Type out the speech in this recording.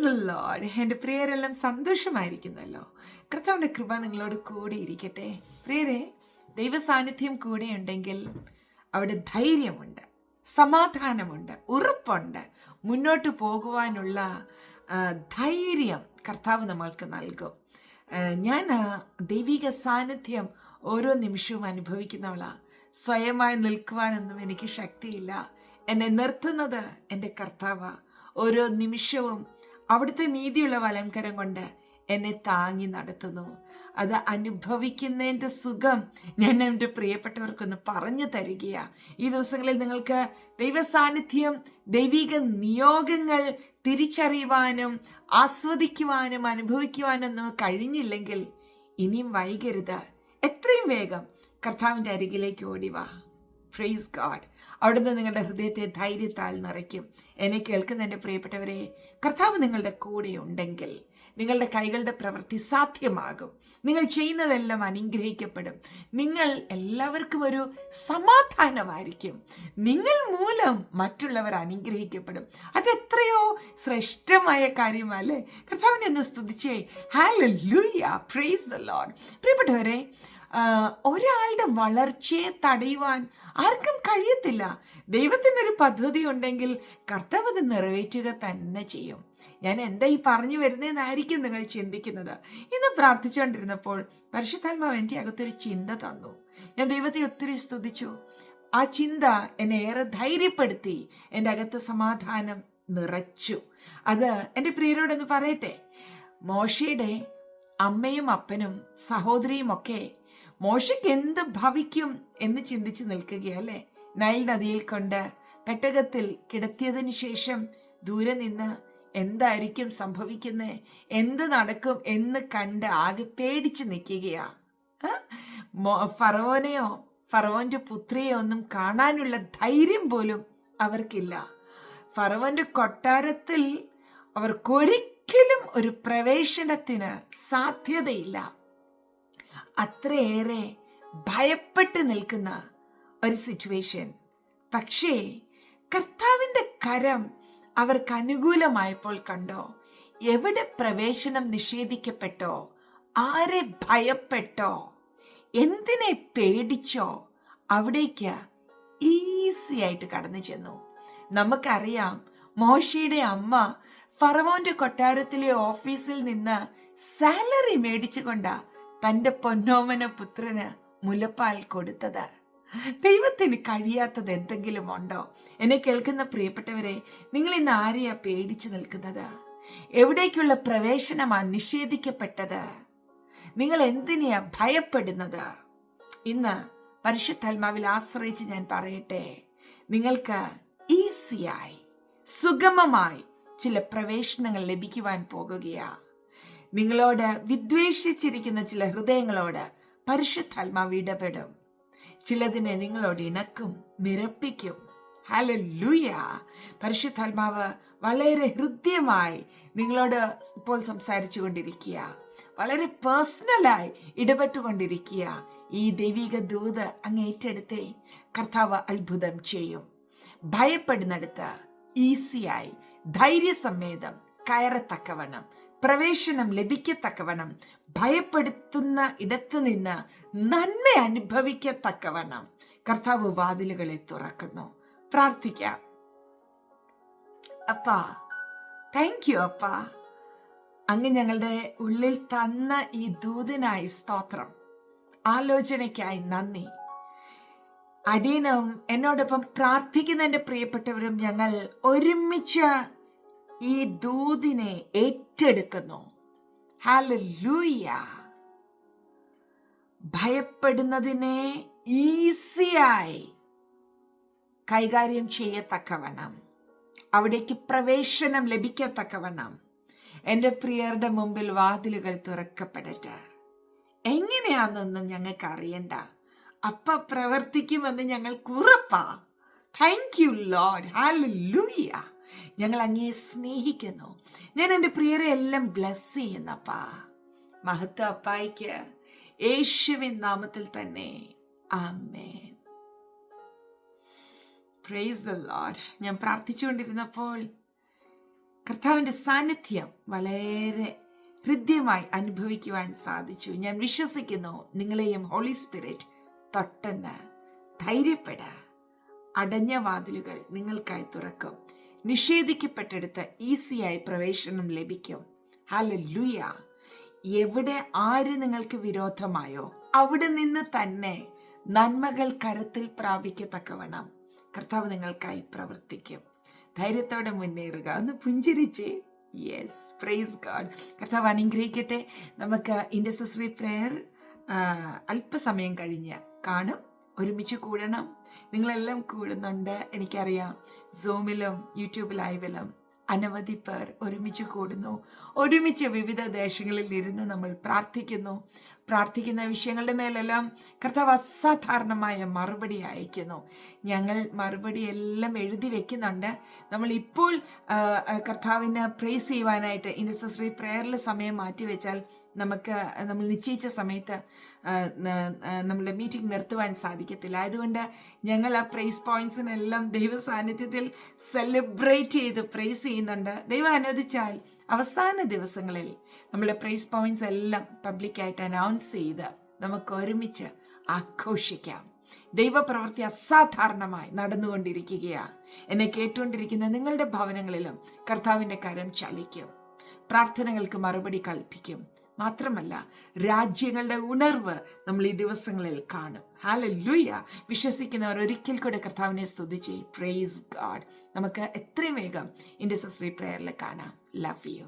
The Lord. എൻ്റെ പ്രിയരെല്ലാം സന്തോഷമായിരിക്കുന്നല്ലോ. കർത്താവിൻ്റെ കൃപ നിങ്ങളോട് കൂടെ ഇരിക്കട്ടെ. പ്രിയരെ, ദൈവ സാന്നിധ്യം കൂടെയുണ്ടെങ്കിൽ അവിടെ ധൈര്യമുണ്ട്, സമാധാനമുണ്ട്, ഉറപ്പുണ്ട്. മുന്നോട്ട് പോകുവാനുള്ള ധൈര്യം കർത്താവ് നമ്മൾക്ക് നൽകും. ഞാൻ ദൈവിക സാന്നിധ്യം ഓരോ നിമിഷവും അനുഭവിക്കുന്നവളാ. സ്വയമായി നിൽക്കുവാനൊന്നും എനിക്ക് ശക്തിയില്ല. എന്നെ നിർത്തുന്നത് എൻ്റെ കർത്താവാ. ഓരോ നിമിഷവും അവിടുത്തെ നീതിയുള്ള വലംകരം കൊണ്ട് എന്നെ താങ്ങി നടത്തുന്നു. അത് അനുഭവിക്കുന്നതിൻ്റെ സുഖം ഞാൻ എൻ്റെ പ്രിയപ്പെട്ടവർക്കൊന്ന് പറഞ്ഞു തരികയാ. ഈ ദിവസങ്ങളിൽ നിങ്ങൾക്ക് ദൈവ സാന്നിധ്യം, ദൈവിക നിയോഗങ്ങൾ തിരിച്ചറിയുവാനും ആസ്വദിക്കുവാനും അനുഭവിക്കുവാനൊന്നും കഴിഞ്ഞില്ലെങ്കിൽ ഇനിയും വൈകരുത്. എത്രയും വേഗം കർത്താവിൻ്റെ അരികിലേക്ക് ഓടിവാ. Praise God. അവിടുന്ന് നിങ്ങളുടെ ഹൃദയത്തെ ധൈര്യത്താൽ നിറയ്ക്കും. എന്നെ കേൾക്കുന്ന എൻ്റെ പ്രിയപ്പെട്ടവരെ, കർത്താവ് നിങ്ങളുടെ കൂടെ ഉണ്ടെങ്കിൽ നിങ്ങളുടെ കൈകളുടെ പ്രവൃത്തി സാധ്യമാകും. നിങ്ങൾ ചെയ്യുന്നതെല്ലാം അനുഗ്രഹിക്കപ്പെടും. നിങ്ങൾ എല്ലാവർക്കും ഒരു സമാധാനമായിരിക്കും. നിങ്ങൾ മൂലം മറ്റുള്ളവർ അനുഗ്രഹിക്കപ്പെടും. അതെത്രയോ ശ്രേഷ്ഠമായ കാര്യമല്ലേ? കർത്താവിനെ ഒന്ന് സ്തുതിച്ചേ. Hallelujah, praise the lord. പ്രിയപ്പെട്ടവരെ, ഒരാളുടെ വളർച്ചയെ തടയുവാൻ ആർക്കും കഴിയത്തില്ല. ദൈവത്തിനൊരു പദ്ധതി ഉണ്ടെങ്കിൽ കർത്താവ് അത് നിറവേറ്റുക തന്നെ ചെയ്യും. ഞാൻ എന്താ ഈ പറഞ്ഞു വരുന്നതെന്നായിരിക്കും നിങ്ങൾ ചിന്തിക്കുന്നത്. ഇന്ന് പ്രാർത്ഥിച്ചുകൊണ്ടിരുന്നപ്പോൾ പരിശുദ്ധാത്മാവ് എൻ്റെ അകത്തൊരു ചിന്ത തന്നു. ഞാൻ ദൈവത്തെ ഒത്തിരി സ്തുതിച്ചു. ആ ചിന്ത എന്നെ ഏറെ ധൈര്യപ്പെടുത്തി, എൻ്റെ അകത്ത് സമാധാനം നിറച്ചു. അത് എൻ്റെ പ്രിയരോടൊന്ന് പറയട്ടെ. മോശയുടെ അമ്മയും അപ്പനും സഹോദരിയും ഒക്കെ മോശയ്ക്ക് എന്ത് ഭവിക്കും എന്ന് ചിന്തിച്ച് നിൽക്കുകയല്ലേ. നൈൽ നദിയിൽ കൊണ്ട് പെട്ടകത്തിൽ കിടത്തിയതിന് ശേഷം ദൂരെ നിന്ന് എന്തായിരിക്കും സംഭവിക്കുന്നത്, എന്ത് നടക്കും എന്ന് കണ്ട് ആകെ പേടിച്ച് നിൽക്കുകയാ. ഫറവോനെയോ ഫറവോന്റെ പുത്രിയോ ഒന്നും കാണാനുള്ള ധൈര്യം പോലും അവർക്കില്ല. ഫറവോന്റെ കൊട്ടാരത്തിൽ അവർക്കൊരിക്കലും ഒരു പ്രവേശനത്തിന് സാധ്യതയില്ല. അത്രയേറെ ഭയപ്പെട്ട് നിൽക്കുന്ന ഒരു സിറ്റുവേഷൻ. പക്ഷേ കർത്താവിൻ്റെ കരം അവർക്ക് അനുകൂലമായപ്പോൾ കണ്ടോ, എവിടെ പ്രവേശനം നിഷേധിക്കപ്പെട്ടോ, ആരെ ഭയപ്പെട്ടോ, എന്തിനെ പേടിച്ചോ, അവിടേക്ക് ഈസി ആയിട്ട് കടന്നു ചെന്നു. നമുക്കറിയാം, മോശയുടെ അമ്മ ഫറവോന്റെ കൊട്ടാരത്തിലെ ഓഫീസിൽ നിന്ന് സാലറി മേടിച്ചുകൊണ്ടാ തൻ്റെ പൊന്നോമന പുത്രന് മുലപ്പാൽ കൊടുത്തത്. ദൈവത്തിന് കഴിയാത്തത് എന്തെങ്കിലും ഉണ്ടോ? എന്നെ കേൾക്കുന്ന പ്രിയപ്പെട്ടവരെ, നിങ്ങൾ ഇന്ന് ആരെയാ പേടിച്ചു നിൽക്കുന്നത്? എവിടേക്കുള്ള പ്രവേശനമാണ് നിഷേധിക്കപ്പെട്ടത്? നിങ്ങൾ എന്തിനെയാ ഭയപ്പെടുന്നത്? ഇന്ന് പരിശുദ്ധാത്മാവിൽ ആശ്രയിച്ച് ഞാൻ പറയട്ടെ, നിങ്ങൾക്ക് ഈസിയായി സുഗമമായി ചില പ്രവേശനങ്ങൾ ലഭിക്കുവാൻ പോകുകയാ. നിങ്ങളോട് വിദ്വേഷിച്ചിരിക്കുന്ന ചില ഹൃദയങ്ങളോട് പരിശുദ്ധാത്മാവ് ഇടപെടും. ചിലതിനെ നിങ്ങളോട് ഇണക്കും, നിരപ്പിക്കും. ഹല്ലേലൂയ. പരിശുദ്ധാത്മാവ് വളരെ ഹൃദ്യമായി നിങ്ങളോട് ഇപ്പോൾ സംസാരിച്ചു കൊണ്ടിരിക്കുക, വളരെ പേഴ്സണലായി ഇടപെട്ടുകൊണ്ടിരിക്കുക. ഈ ദൈവിക ദൂത് അങ്ങ് ഏറ്റെടുത്തേ. കർത്താവ് അത്ഭുതം ചെയ്യും. ഭയപ്പെടുന്നിടത്ത് ഈസിയായി ധൈര്യസമേതം കയറത്തക്കവണ്ണം, പ്രവേശനം ലഭിക്കത്തക്കവണ്ണം, ഭയപ്പെടുത്തുന്ന ഇടത്തു നിന്ന് നന്മ അനുഭവിക്കത്തക്കവണ്ണം കർത്താവ് വാതിലുകളെ തുറക്കുന്നു. പ്രാർത്ഥിക്കാം. അപ്പാ, താങ്ക് യു അപ്പാ. അങ്ങ് ഞങ്ങളുടെ ഉള്ളിൽ തന്ന ഈ ദൂതിനായി സ്തോത്രം. ആലോചനയ്ക്കായി നന്ദി. അടിയനും എന്നോടൊപ്പം പ്രാർത്ഥിക്കുന്ന എൻ്റെ പ്രിയപ്പെട്ടവരും ഞങ്ങൾ ഒരുമിച്ച് ഈ ദൂതിനെ ഏറ്റെടുക്കുന്നു. ഹല്ലേലൂയ. ഭയപ്പെടുന്നതിനെ ഈസിയായി കൈകാര്യം ചെയ്യത്തക്കവണ്ണം, അവിടേക്ക് പ്രവേശനം ലഭിക്കത്തക്കവണ്ണം എൻ്റെ പ്രിയരുടെ മുമ്പിൽ വാതിലുകൾ തുറക്കപ്പെടട്ടെ. എങ്ങനെയാണെന്നൊന്നും ഞങ്ങൾക്ക് അറിയണ്ട, അപ്പ പ്രവർത്തിക്കുമെന്ന് ഞങ്ങൾക്ക് ഉറപ്പാ. Thank you Lord. ഹല്ലേലൂയ. ഞങ്ങൾ അങ്ങയെ സ്നേഹിക്കുന്നു. ഞാൻ എൻ്റെ പ്രിയരെ എല്ലാം ബ്ലെസ് ചെയ്യുന്നപ്പാ. മഹത്വ അപ്പായിക്ക് യേശുവിൻ നാമത്തിൽ തന്നെ. ആമേൻ. Praise the lord. ഞാൻ പ്രാർത്ഥിച്ചുകൊണ്ടിരുന്നപ്പോൾ കർത്താവിൻ്റെ സാന്നിധ്യം വളരെ ഹൃദ്യമായി അനുഭവിക്കുവാൻ സാധിച്ചു. ഞാൻ വിശ്വസിക്കുന്നു നിങ്ങളെയും ഹോളി സ്പിരിറ്റ് തൊട്ടെന്ന്. ധൈര്യപ്പെട. അടഞ്ഞ വാതിലുകൾ നിങ്ങൾക്കായി തുറക്കും. നിഷേധിക്കപ്പെട്ടെടുത്ത് ഈസിയായി പ്രവേശനം ലഭിക്കും. ഹല്ലേലൂയ. എവിടെ ആര് നിങ്ങൾക്ക് വിരോധമായോ അവിടെ നിന്ന് തന്നെ നന്മകൾ കരത്തിൽ പ്രാപിക്കത്തക്കവണ്ണം കർത്താവ് നിങ്ങൾക്കായി പ്രവർത്തിക്കും. ധൈര്യത്തോടെ മുന്നേറുക. ഒന്ന് പുഞ്ചിരിച്ച്. Yes, praise God. കർത്താവ് അനുഗ്രഹിക്കട്ടെ. നമുക്ക് ഇൻറ്റർസെസറി പ്രെയർ അല്പസമയം കഴിഞ്ഞ് കാണും. ഒരുമിച്ച് കൂടണം. നിങ്ങളെല്ലാം കൂടുന്നുണ്ട്, എനിക്കറിയാം. സൂമിലും യൂട്യൂബ് ലൈവിലും അനവധി പേർ ഒരുമിച്ച് കൂടുന്നു. ഒരുമിച്ച് വിവിധ ദേശങ്ങളിൽ ഇരുന്ന് നമ്മൾ പ്രാർത്ഥിക്കുന്ന വിഷയങ്ങളുടെ മേലെല്ലാം കർത്താവ് അസാധാരണമായ മറുപടി അയക്കുന്നു. ഞങ്ങൾ മറുപടി എല്ലാം എഴുതി വെക്കുന്നുണ്ട്. നമ്മൾ ഇപ്പോൾ കർത്താവിന് പ്രേസ് ചെയ്യുവാനായിട്ട് ഇൻറ്റർസെസറി പ്രെയറിൽ സമയം മാറ്റിവെച്ചാൽ നമ്മൾ നിശ്ചയിച്ച സമയത്ത് നമ്മുടെ മീറ്റിംഗ് നിർത്തുവാൻ സാധിക്കത്തില്ല. അതുകൊണ്ട് ഞങ്ങൾ ആ പ്രൈസ് പോയിന്റ്സിനെല്ലാം ദൈവ സാന്നിധ്യത്തിൽ സെലിബ്രേറ്റ് ചെയ്ത് പ്രൈസ് ചെയ്യുന്നുണ്ട്. ദൈവം അനുവദിച്ചാൽ അവസാന ദിവസങ്ങളിൽ നമ്മുടെ പ്രൈസ് പോയിന്റ്സ് എല്ലാം പബ്ലിക്കായിട്ട് അനൗൺസ് ചെയ്ത് നമുക്ക് ഒരുമിച്ച് ആഘോഷിക്കാം. ദൈവപ്രവൃത്തി അസാധാരണമായി നടന്നുകൊണ്ടിരിക്കുകയാണ്. എന്നെ കേട്ടുകൊണ്ടിരിക്കുന്ന നിങ്ങളുടെ ഭവനങ്ങളിലും കർത്താവിൻ്റെ കരം ചലിക്കും. പ്രാർത്ഥനകൾക്ക് മറുപടി കൽപ്പിക്കും. മാത്രമല്ല, രാജ്യങ്ങളുടെ ഉണർവ് നമ്മൾ ഈ ദിവസങ്ങളിൽ കാണും. ഹല്ലേലൂയ. വിശ്വസിക്കുന്നവർ ഒരിക്കൽ കൂടെ കർത്താവിനെ സ്തുതിച്ച് പ്രൈസ് ഗോഡ്. നമുക്ക് എത്രയും വേഗം ഇൻറ്റർസെസറി പ്രെയറിൽ കാണാം. Love you.